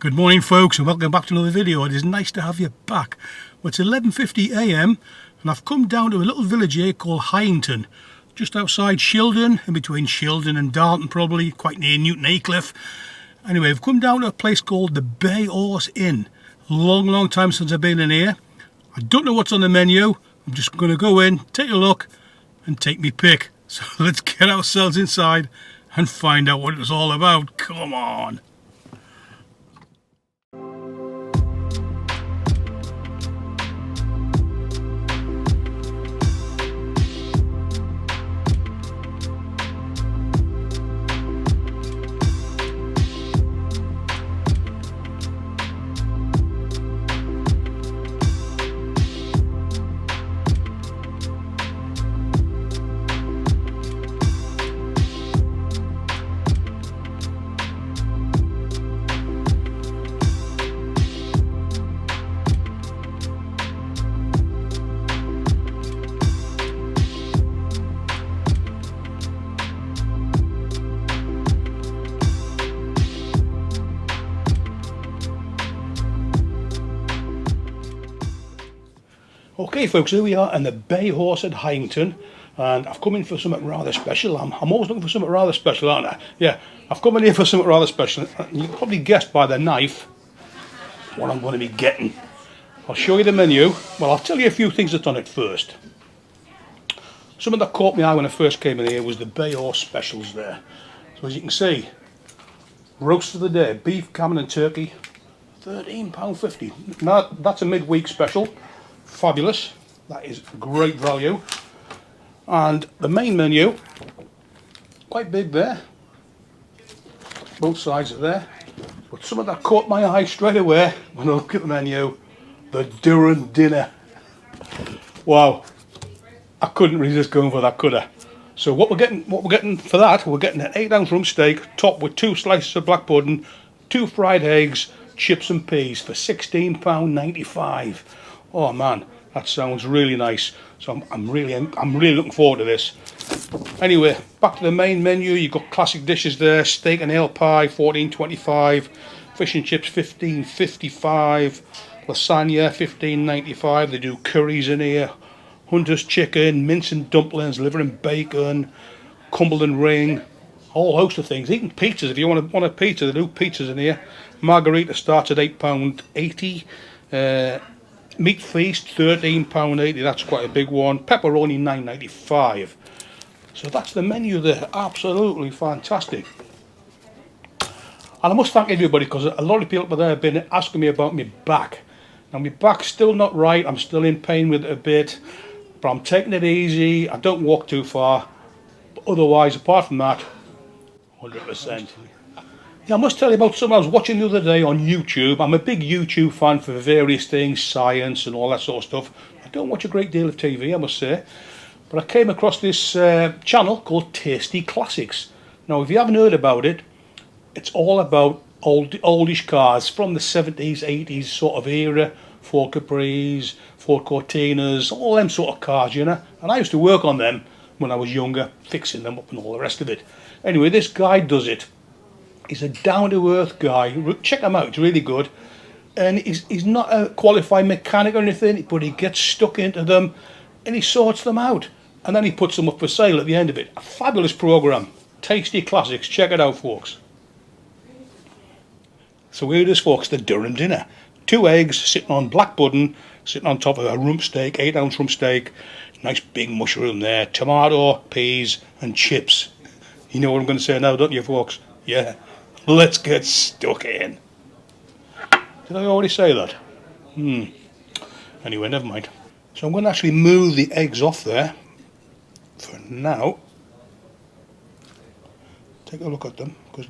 Good morning folks, and welcome back to another video. It is nice to have you back. Well, it's 11:50 AM and I've come down to a little village here called Hyington, just outside Shildon, in between Shildon and Darton, probably quite near Newton Aycliffe. Anyway, I've come down to a place called the Bay Horse Inn. Long time since I've been in here. I don't know what's on the menu. I'm just going to go in, take a look and take me pick. So let's get ourselves inside and find out what it's all about. Come on. Okay folks, here we are in the Bay Horse at Hyington, and I've come in for something rather special. I'm always looking for something rather special, aren't I? Yeah, I've come in here for something rather special. You can probably guess by the knife what I'm going to be getting. I'll show you the menu. Well, I'll tell you a few things that's on it first. Something that caught my eye when I first came in here was the Bay Horse specials there. So as you can see, roast of the day, beef, gammon and turkey, £13.50. Now that's a midweek special. Fabulous, that is great value. And the main menu, quite big there, both sides are there, but something that caught my eye straight away when I look at the menu, the Durham dinner. Wow, I couldn't resist going for that, could I? So what we're getting for that, we're getting an 8-ounce rump steak topped with 2 slices of black pudding, 2 fried eggs, chips and peas for £16.95. Oh man, that sounds really nice. So I'm really looking forward to this. Anyway, back to the main menu. You've got classic dishes there: steak and ale pie, £14.25, fish and chips, £15.55, lasagna, £15.95. They do curries in here, hunter's chicken, mince and dumplings, liver and bacon, Cumberland ring, a whole host of things. Even pizzas, if you want a pizza, they do pizzas in here. Margarita starts at £8.80. Meat feast, £13.80, that's quite a big one. Pepperoni, £9.95. So that's the menu there, absolutely fantastic. And I must thank everybody, because a lot of people there have been asking me about my back. Now my back's still not right, I'm still in pain with it a bit, but I'm taking it easy, I don't walk too far. But otherwise, apart from that, 100%. Yeah, I must tell you about something I was watching the other day on YouTube. I'm a big YouTube fan for various things, science and all that sort of stuff. I don't watch a great deal of TV, I must say. But I came across this channel called Tasty Classics. Now, if you haven't heard about it, it's all about oldish cars from the 70s, 80s sort of era. Ford Capris, Ford Cortinas, all them sort of cars, you know. And I used to work on them when I was younger, fixing them up and all the rest of it. Anyway, this guy does it. He's a down-to-earth guy. Check him out, it's really good. And he's not a qualified mechanic or anything, but he gets stuck into them and he sorts them out. And then he puts them up for sale at the end of it. A fabulous programme. Tasty Classics. Check it out, folks. So here it is, folks, the Durham dinner. 2 eggs sitting on black pudding, sitting on top of a rump steak, 8-ounce rump steak. Nice big mushroom there. Tomato, peas and chips. You know what I'm going to say now, don't you, folks? Yeah. Let's get stuck in. Did I already say that? Anyway, never mind. So I'm going to actually move the eggs off there for now. Take a look at them, because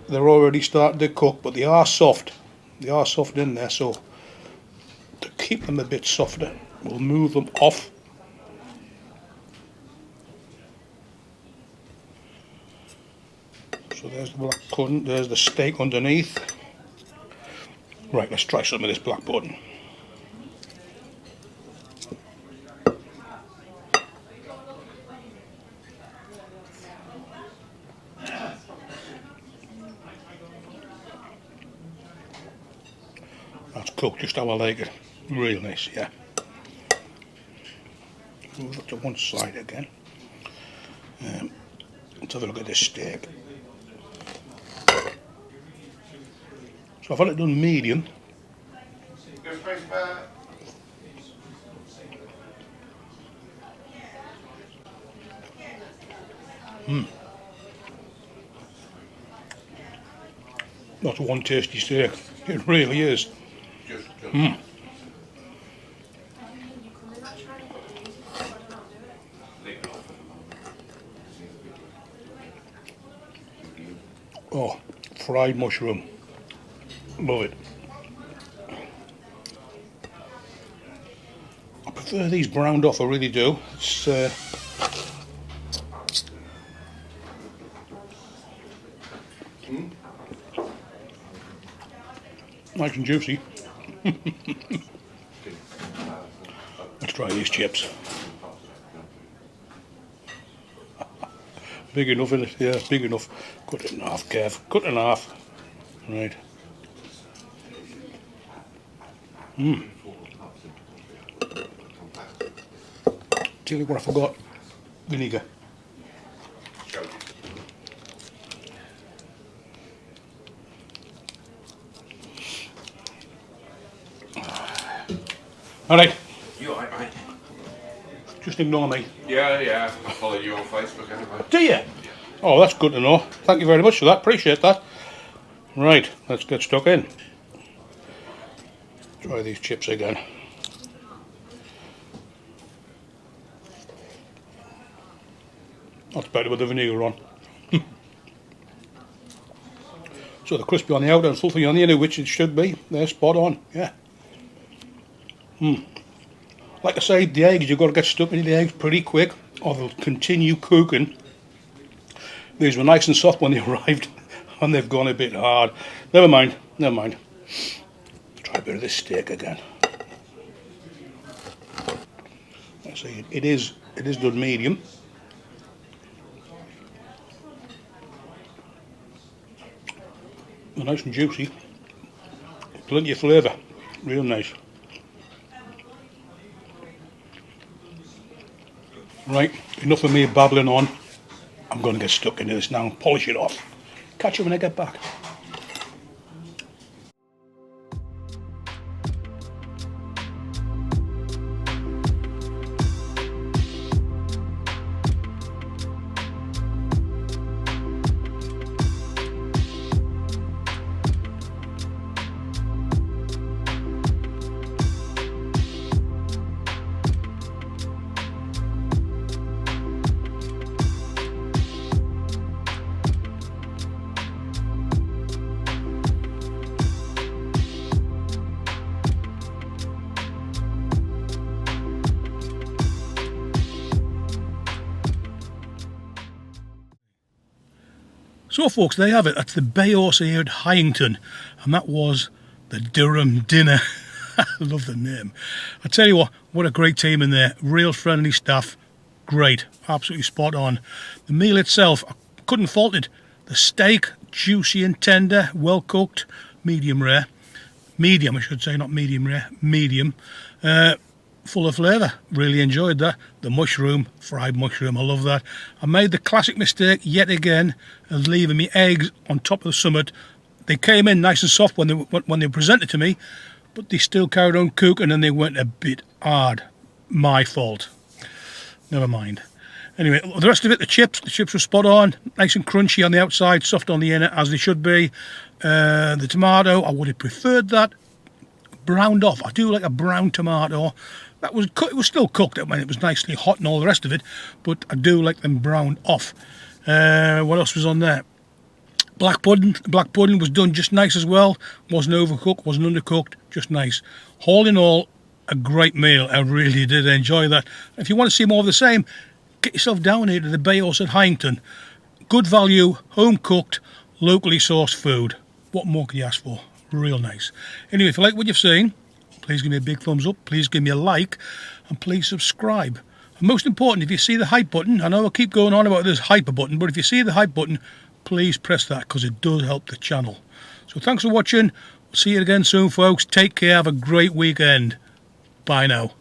they're already starting to cook, but they are soft. They are soft in there, so to keep them a bit softer, we'll move them off. So there's the black pudding, there's the steak underneath. Right, let's try some of this black pudding. cooked just how I like it. Real nice, yeah. Move it to one side again. Let's have a look at this steak. So I've had it done medium. That's one tasty steak. It really is. Oh, fried mushroom. Love it. I prefer these browned off, I really do. It's nice and juicy. Let's try these chips. Big enough, isn't it? Yeah, big enough. Cut it in half, Kev. Cut it in half. Right. Tell you what I forgot. Vinegar. Alright. You alright, mate? Just ignore me. Yeah. I follow you on Facebook anyway. Do you? Oh, that's good to know. Thank you very much for that. Appreciate that. Right, let's get stuck in. Try these chips again. That's better with the vinegar on. So they're crispy on the outer and fluffy on the inner, which it should be. They're spot on, yeah. Like I say, the eggs, you've got to get stuck into the eggs pretty quick or they'll continue cooking. These were nice and soft when they arrived and they've gone a bit hard. Never mind. Try a bit of this steak again. I see it is done medium. They're nice and juicy. Plenty of flavour. Real nice. Right, enough of me babbling on. I'm going to get stuck into this now and polish it off. Catch you when I get back. So folks, there you have it. That's the Bay Horse here at Hyington, and that was the Durham dinner. I love the name. I tell you what a great team in there. Real friendly staff. Great, absolutely spot on. The meal itself, I couldn't fault it. The steak, juicy and tender, well cooked, medium rare. Medium, I should say, not medium rare, medium. Full of flavour, really enjoyed that. The mushroom, fried mushroom, I love that. I made the classic mistake yet again of leaving me eggs on top of the summit. They came in nice and soft when they were presented to me, but they still carried on cooking and they went a bit hard. My fault. Never mind. Anyway, the rest of it, the chips were spot on, nice and crunchy on the outside, soft on the inner, as they should be. The tomato, I would have preferred that browned off. I do like a brown tomato. That was it was still cooked. I mean, it was nicely hot and all the rest of it, but I do like them browned off. What else was on there? Black pudding. Black pudding was done just nice as well. Wasn't overcooked, wasn't undercooked, just nice. All in all, a great meal. I really did enjoy that. If you want to see more of the same, get yourself down here to the Bay Horse at Hyington. Good value, home cooked, locally sourced food. What more could you ask for? Real nice. Anyway, if you like what you've seen, please give me a big thumbs up, please give me a like, and please subscribe. And most important, if you see the hype button, I know I keep going on about this hyper button, but if you see the hype button, please press that because it does help the channel. So thanks for watching. See you again soon, folks. Take care. Have a great weekend. Bye now.